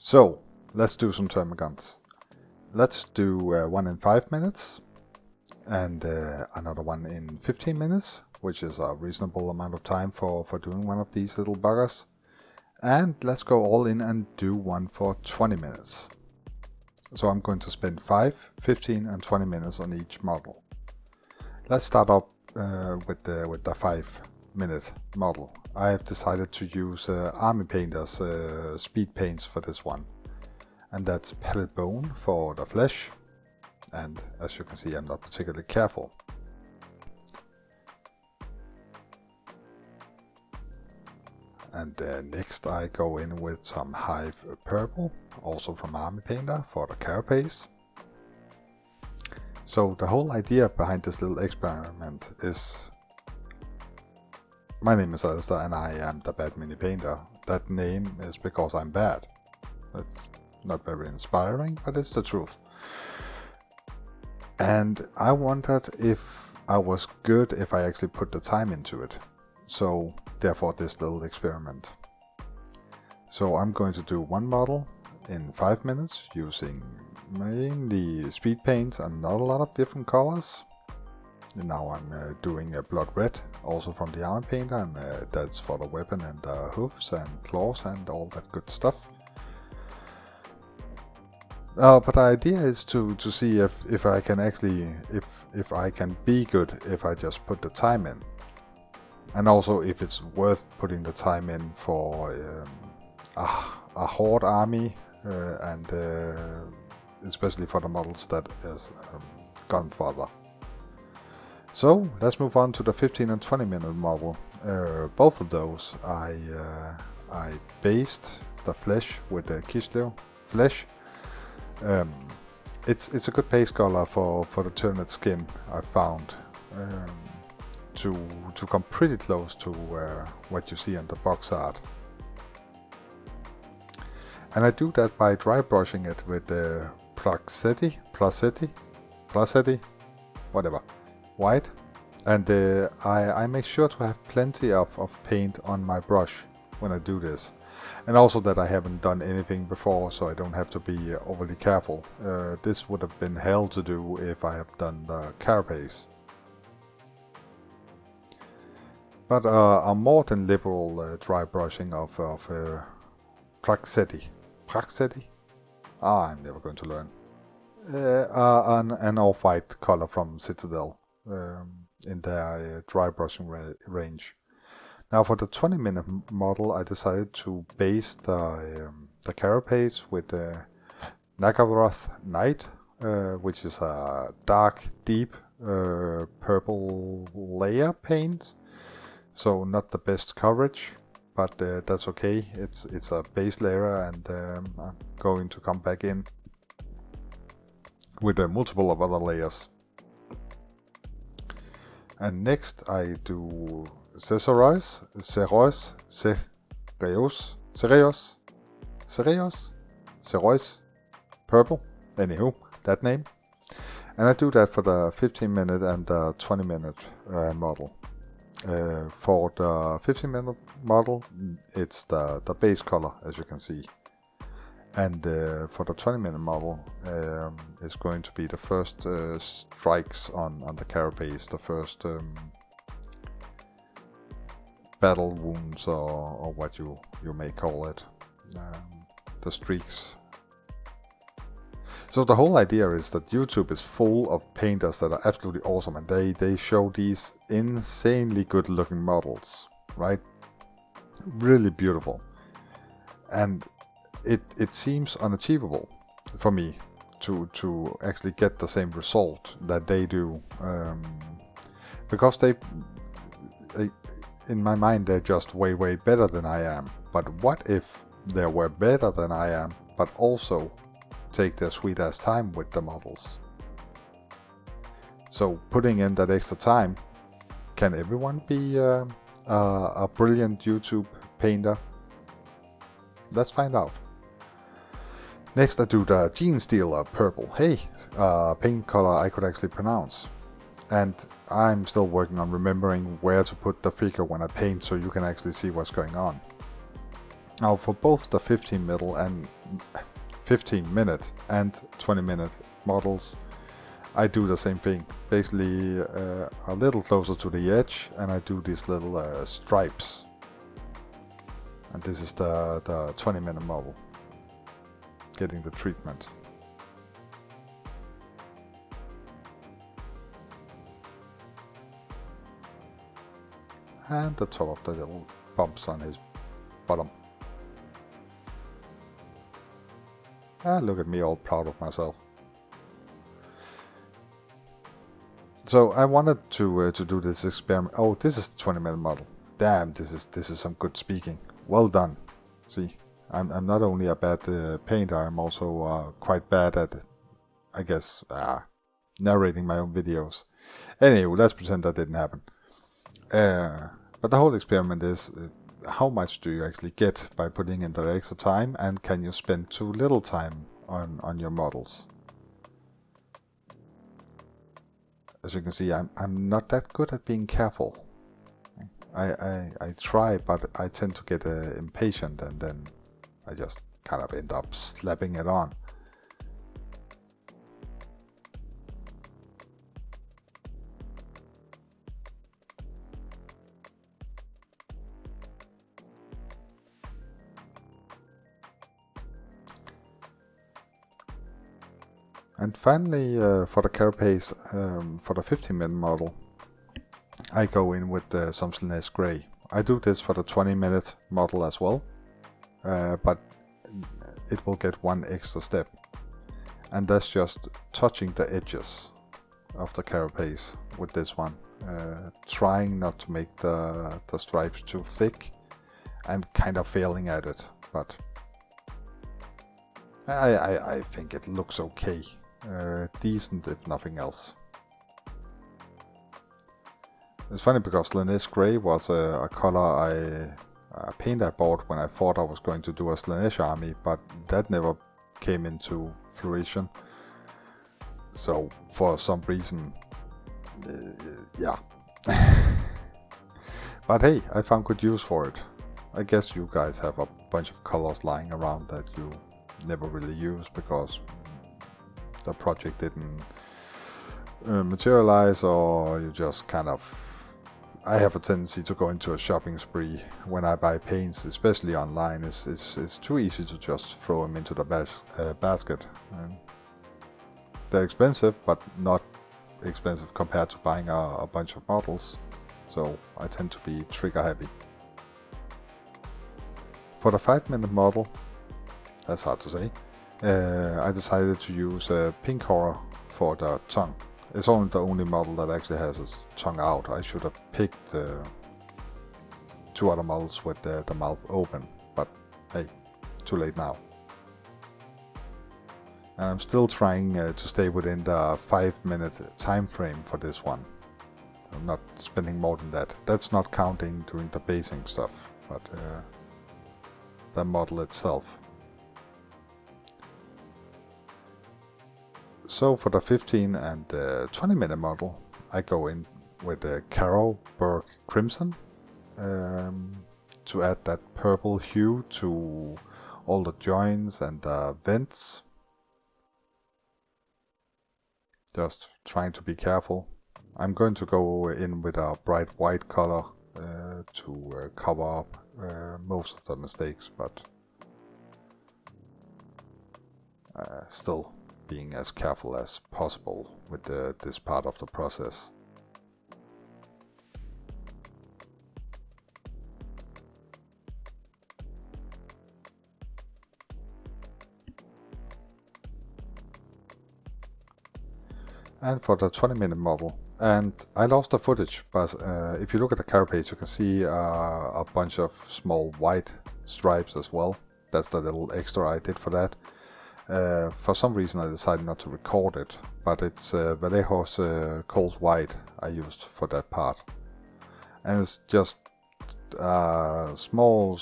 So, let's do some Termagants. Let's do one in 5 minutes and another one in 15 minutes, which is a reasonable amount of time for doing one of these little buggers. And let's go all in and do one for 20 minutes. So I'm going to spend 5, 15 and 20 minutes on each model. Let's start up with the 5-minute model. I have decided to use Army Painter's speed paints for this one. And that's pellet bone for the flesh. And as you can see, I'm not particularly careful. And next I go in with some Hive Purple, also from Army Painter, for the carapace. So the whole idea behind this little experiment is, my name is Alistair and I am the Bad Mini Painter. That name is because I'm bad. That's not very inspiring, but it's the truth. And I wondered if I was good if I actually put the time into it. So therefore this little experiment. So I'm going to do one model in 5 minutes using mainly speed paints and not a lot of different colors. And now I'm doing a blood red, also from the Army Painter, and that's for the weapon and the hoofs and claws and all that good stuff. But the idea is to see if I can actually, if I can be good if I just put the time in. And also if it's worth putting the time in for a horde army and especially for the models that is gone further. So let's move on to the 15 and 20 minute model. Both of those I based the flesh with the Kislev flesh. It's a good base color for the Tyranid skin I found. To come pretty close to what you see on the box art. And I do that by dry brushing it with the Placetti, whatever, white. And I make sure to have plenty of paint on my brush when I do this. And also that I haven't done anything before, so I don't have to be overly careful. This would have been hell to do if I have done the carapace. But a more than liberal dry brushing of Placetti. I'm never going to learn. An off-white color from Citadel in their dry brushing range. Now for the 20-minute model, I decided to base the carapace with the Nagavrath Knight, which is a dark, deep purple layer paint. So not the best coverage, but that's okay. It's a base layer, and I'm going to come back in with multiple of other layers. And next I do Cereos, purple, anywho, that name. And I do that for the 15-minute and the 20-minute model. For the 15-minute model, it's the base color, as you can see. And for the 20-minute model, it's going to be the first strikes on the carapace, the first battle wounds, or what you may call it, the streaks. So the whole idea is that YouTube is full of painters that are absolutely awesome, and they show these insanely good looking models, right? Really beautiful. And it seems unachievable for me to actually get the same result that they do, because they in my mind they're just way better than I am. But what if they were better than I am, but also take their sweet ass time with the models? So putting in that extra time, can everyone be a brilliant YouTube painter? Let's find out. Next I do the Gene Stealer purple. Hey, paint color I could actually pronounce. And I'm still working on remembering where to put the figure when I paint, so you can actually see what's going on. Now for both the 15 minute and 20-minute models, I do the same thing. Basically a little closer to the edge, and I do these little stripes. And this is the 20-minute model, getting the treatment. And the top of the little bumps on his bottom. And look at me, all proud of myself. So I wanted to do this experiment. Oh, this is the 20-minute model. Damn, this is some good speaking. Well done. See, I'm not only a bad painter, I'm also quite bad at, I guess, narrating my own videos. Anyway, let's pretend that didn't happen. But the whole experiment is how much do you actually get by putting in the extra time, and can you spend too little time on your models? As you can see, I'm not that good at being careful. I try, but I tend to get impatient, and then I just kind of end up slapping it on. And finally, for the carapace, for the 15-minute model, I go in with some Slanesh Grey. I do this for the 20-minute model as well, but it will get one extra step. And that's just touching the edges of the carapace with this one. Trying not to make the stripes too thick, and kind of failing at it, but I think it looks okay. Decent if nothing else. It's funny because Slanesh Grey was a color a paint I bought when I thought I was going to do a Slanesh army, but that never came into fruition. So for some reason, yeah. But hey, I found good use for it. I guess you guys have a bunch of colors lying around that you never really use because the project didn't materialize, or you just kind of... I have a tendency to go into a shopping spree when I buy paints, especially online. It's too easy to just throw them into the basket. And they're expensive, but not expensive compared to buying a bunch of models. So I tend to be trigger happy. For the 5-minute model, that's hard to say, I decided to use pink horror for the tongue. It's only the only model that actually has its tongue out. I should have picked 2 other models with the mouth open, but hey, too late now. And I'm still trying to stay within the 5-minute time frame for this one. I'm not spending more than that. That's not counting doing the basing stuff, but the model itself. So for the 15 and 20-minute model, I go in with the Carroburg Crimson to add that purple hue to all the joints and the vents. Just trying to be careful. I'm going to go in with a bright white color to cover up most of the mistakes, but still being as careful as possible with this part of the process. And for the 20-minute model, and I lost the footage, but if you look at the carapace, you can see a bunch of small white stripes as well. That's the little extra I did for that. For some reason I decided not to record it, but it's Vallejo's Cold White I used for that part. And it's just small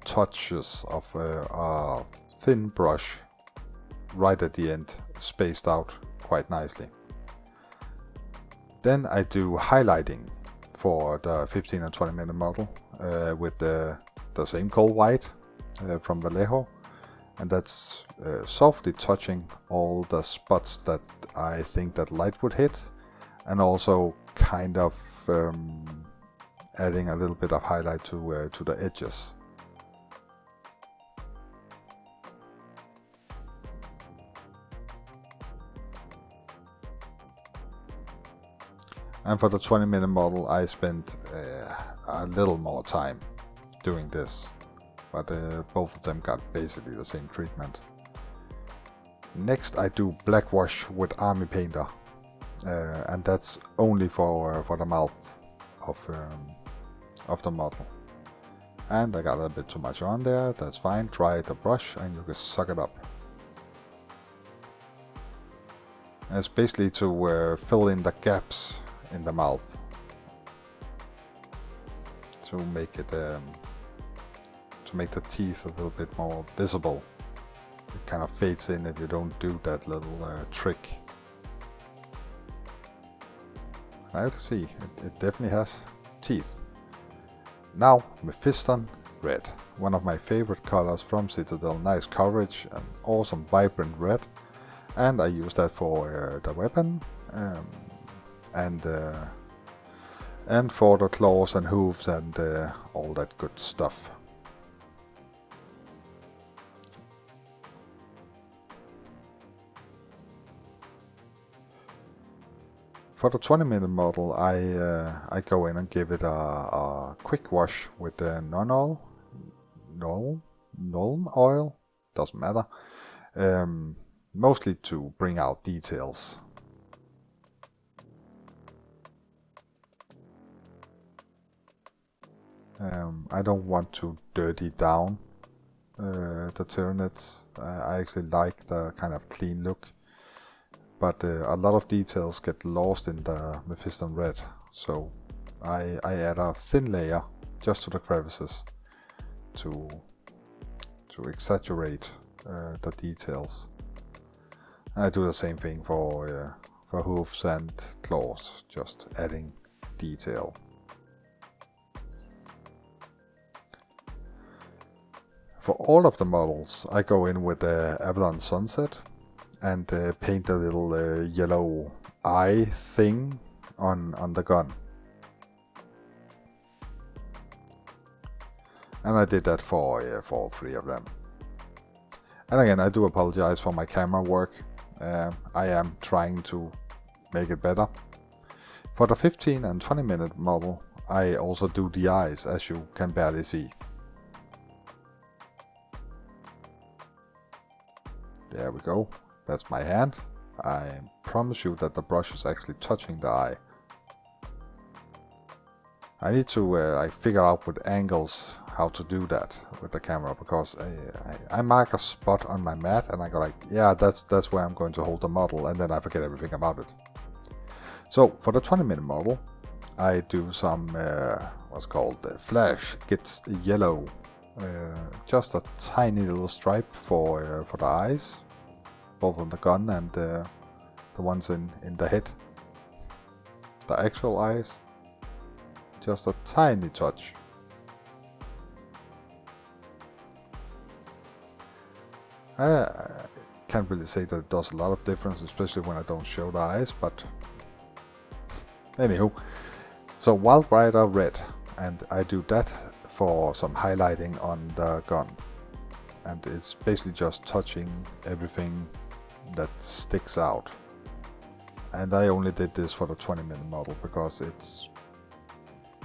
touches of a thin brush right at the end, spaced out quite nicely. Then I do highlighting for the 15 and 20-minute model with the the same gold white from Vallejo, and that's softly touching all the spots that I think that light would hit, and also kind of adding a little bit of highlight to the edges. And for the 20-minute model, I spent a little more time doing this, but both of them got basically the same treatment. Next, I do black wash with Army Painter, and that's only for the mouth of the model. And I got a bit too much on there. That's fine. Dry the brush, and you can suck it up. And it's basically to fill in the gaps in the mouth, to make it to make the teeth a little bit more visible. It kind of fades in if you don't do that little trick. Now you can see it definitely has teeth. Now Mephiston Red, one of my favorite colors from Citadel. Nice coverage and awesome vibrant red, and I use that for the weapon. And for the claws and hooves and all that good stuff. For the 20-minute model, I go in and give it a quick wash with the Nuln oil, doesn't matter, mostly to bring out details. I don't want to dirty down the Tyranids. I actually like the kind of clean look, but a lot of details get lost in the Mephiston Red, so I add a thin layer just to the crevices to exaggerate the details. And I do the same thing for hooves and claws, just adding detail. For all of the models, I go in with the Avalon Sunset and paint a little yellow eye thing on the gun. And I did that for all three of them. And again, I do apologize for my camera work. I am trying to make it better. For the 15 and 20-minute model, I also do the eyes, as you can barely see. There we go. That's my hand. I promise you that the brush is actually touching the eye. I need to figure out with angles how to do that with the camera, because I mark a spot on my mat and I go like, yeah, that's where I'm going to hold the model, and then I forget everything about it. So for the 20-minute model, I do some what's called flash gets yellow. Just a tiny little stripe for the eyes, both on the gun and the ones in the head. The actual eyes, just a tiny touch. I can't really say that it does a lot of difference, especially when I don't show the eyes, but anywho. So Wild Rider Red, and I do that for some highlighting on the gun, and it's basically just touching everything that sticks out. And I only did this for the 20-minute model because it's,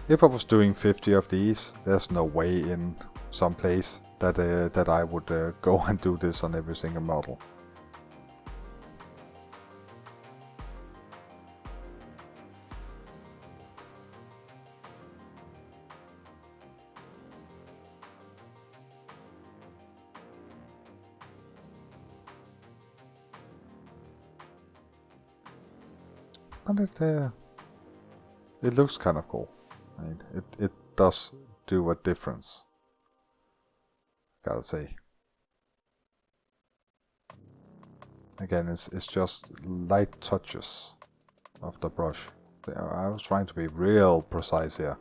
if I was doing 50 of these, there's no way in some place that I would go and do this on every single model. But it looks kind of cool. I mean, it does do a difference, gotta say. Again, it's just light touches of the brush. I was trying to be real precise here.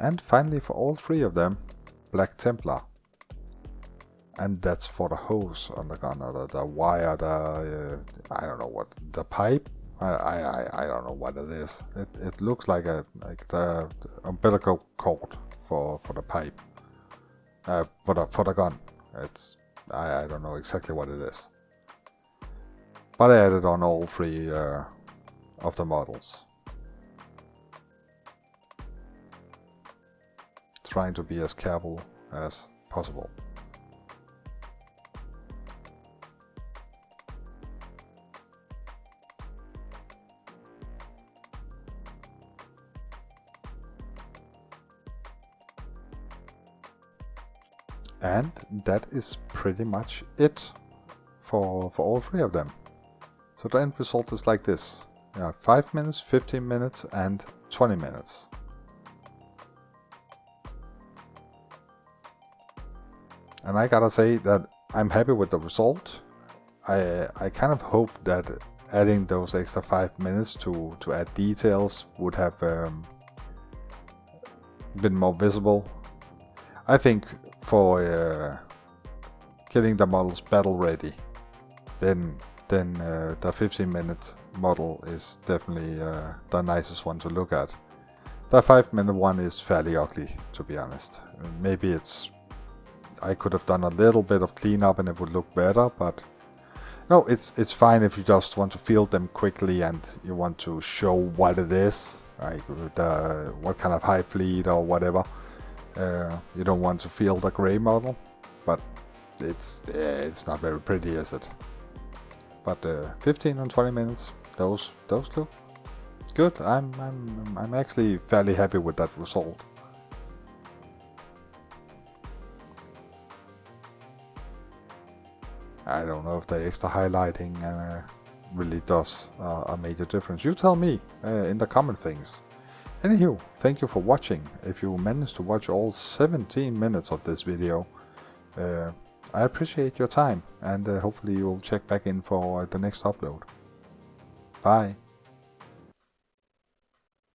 And finally, for all three of them, Black Templar. And that's for the hose on the gun, or the wire, I don't know what, the pipe. I don't know what it is. It looks like the umbilical cord for the pipe, for the gun. I don't know exactly what it is. But I added on all three of the models. Trying to be as careful as possible. And that is pretty much it for all three of them. So the end result is like this. 5 minutes, 15 minutes and 20 minutes. And I gotta say that I'm happy with the result. I kind of hope that adding those extra 5 minutes to add details would have been more visible. I think for getting the models battle ready, then the 15-minute model is definitely the nicest one to look at. The 5-minute one is fairly ugly, to be honest. Maybe I could have done a little bit of cleanup and it would look better, but no, it's fine if you just want to field them quickly and you want to show what it is, like what kind of high fleet or whatever. You don't want to field a grey model, but it's not very pretty, is it? But 15 and 20 minutes, those look good. I'm actually fairly happy with that result. I don't know if the extra highlighting really does a major difference. You tell me in the comment things. Anywho, thank you for watching. If you managed to watch all 17 minutes of this video, I appreciate your time, and hopefully you'll check back in for the next upload. Bye.